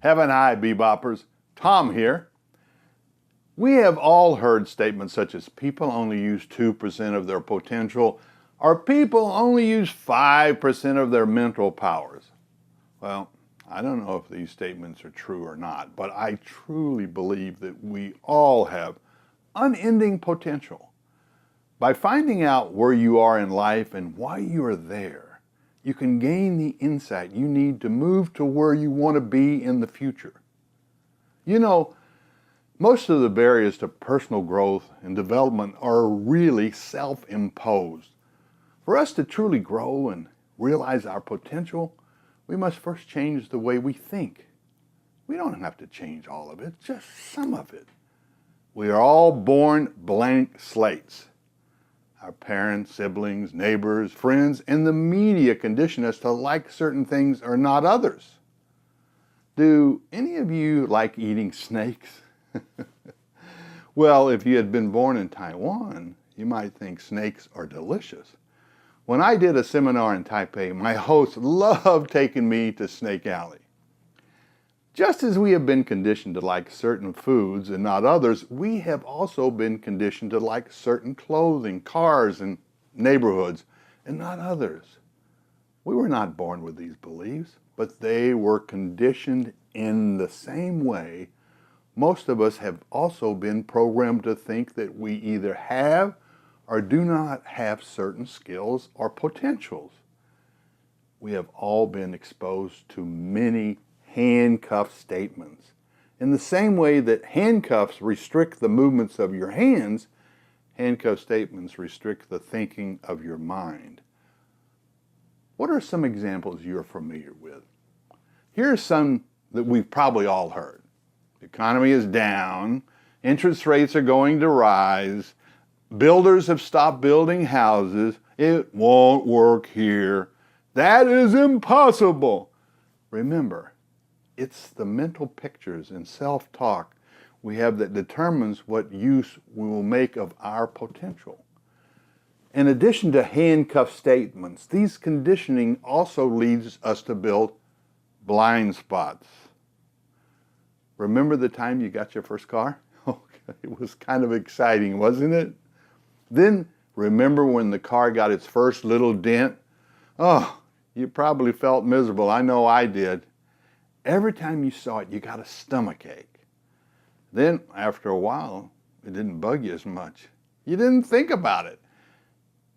Heaven high, beboppers. Tom here. We have all heard statements such as people only use 2% of their potential, or people only use 5% of their mental powers. Well, I don't know if these statements are true or not, but I truly believe that we all have unending potential. By finding out where you are in life and why you are there, you can gain the insight you need to move to where you want to be in the future. You know, most of the barriers to personal growth and development are really self-imposed. For us to truly grow and realize our potential, we must first change the way we think. We don't have to change all of it, just some of it. We are all born blank slates. Our parents, siblings, neighbors, friends, and the media condition us to like certain things or not others. Do any of you like eating snakes? Well, if you had been born in Taiwan, you might think snakes are delicious. When I did a seminar in Taipei, my host loved taking me to Snake Alley. Just as we have been conditioned to like certain foods and not others, we have also been conditioned to like certain clothing, cars, and neighborhoods, and not others. We were not born with these beliefs, but they were conditioned in the same way. Most of us have also been programmed to think that we either have or do not have certain skills or potentials. We have all been exposed to many handcuff statements. In the same way that handcuffs restrict the movements of your hands, handcuff statements restrict the thinking of your mind. What are some examples you're familiar with? Here are some that we've probably all heard. The economy is down, interest rates are going to rise, builders have stopped building houses, it won't work here, that is impossible. Remember, it's the mental pictures and self-talk we have that determines what use we will make of our potential. In addition to handcuff statements, these conditioning also leads us to build blind spots. Remember the time you got your first car? It was kind of exciting, wasn't it? Then remember when the car got its first little dent? Oh, you probably felt miserable. I know I did. Every time you saw it, you got a stomach ache. Then, after a while, it didn't bug you as much. You didn't think about it.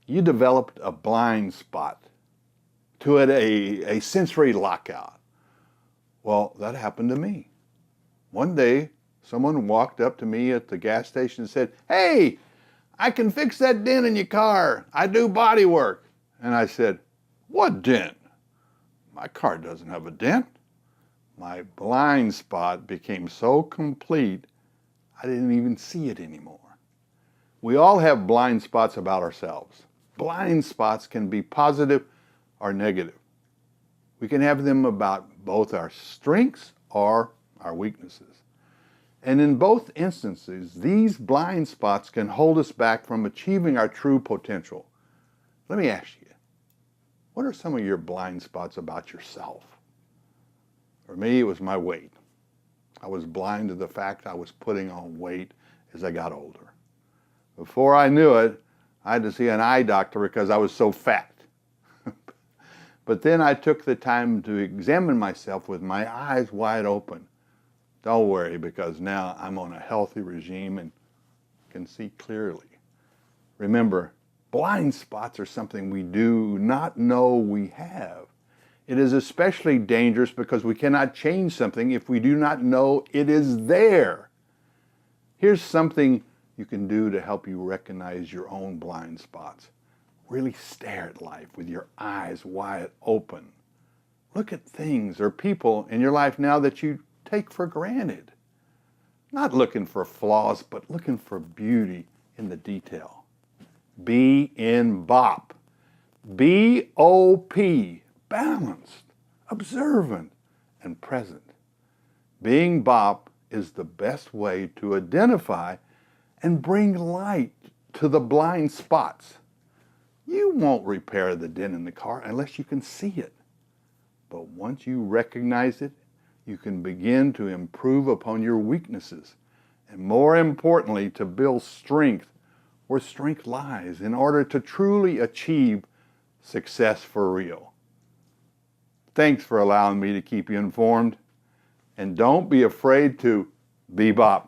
You developed a blind spot to it, a sensory lockout. Well, that happened to me. One day, someone walked up to me at the gas station and said, "Hey, I can fix that dent in your car. I do body work." And I said, "What dent? My car doesn't have a dent." My blind spot became so complete, I didn't even see it anymore. We all have blind spots about ourselves. Blind spots can be positive or negative. We can have them about both our strengths or our weaknesses. And in both instances, these blind spots can hold us back from achieving our true potential. Let me ask you, what are some of your blind spots about yourself? For me, it was my weight. I was blind to the fact I was putting on weight as I got older. Before I knew it, I had to see an eye doctor because I was so fat. But then I took the time to examine myself with my eyes wide open. Don't worry, because now I'm on a healthy regime and can see clearly. Remember, blind spots are something we do not know we have. It is especially dangerous because we cannot change something if we do not know it is there. Here's something you can do to help you recognize your own blind spots. Really stare at life with your eyes wide open. Look at things or people in your life now that you take for granted. Not looking for flaws, but looking for beauty in the detail. Be in BOP. B-O-P. Balanced, observant, and present. Being BOP is the best way to identify and bring light to the blind spots. You won't repair the dent in the car unless you can see it. But once you recognize it, you can begin to improve upon your weaknesses, and more importantly, to build strength where strength lies in order to truly achieve success for real. Thanks for allowing me to keep you informed, and don't be afraid to bebop.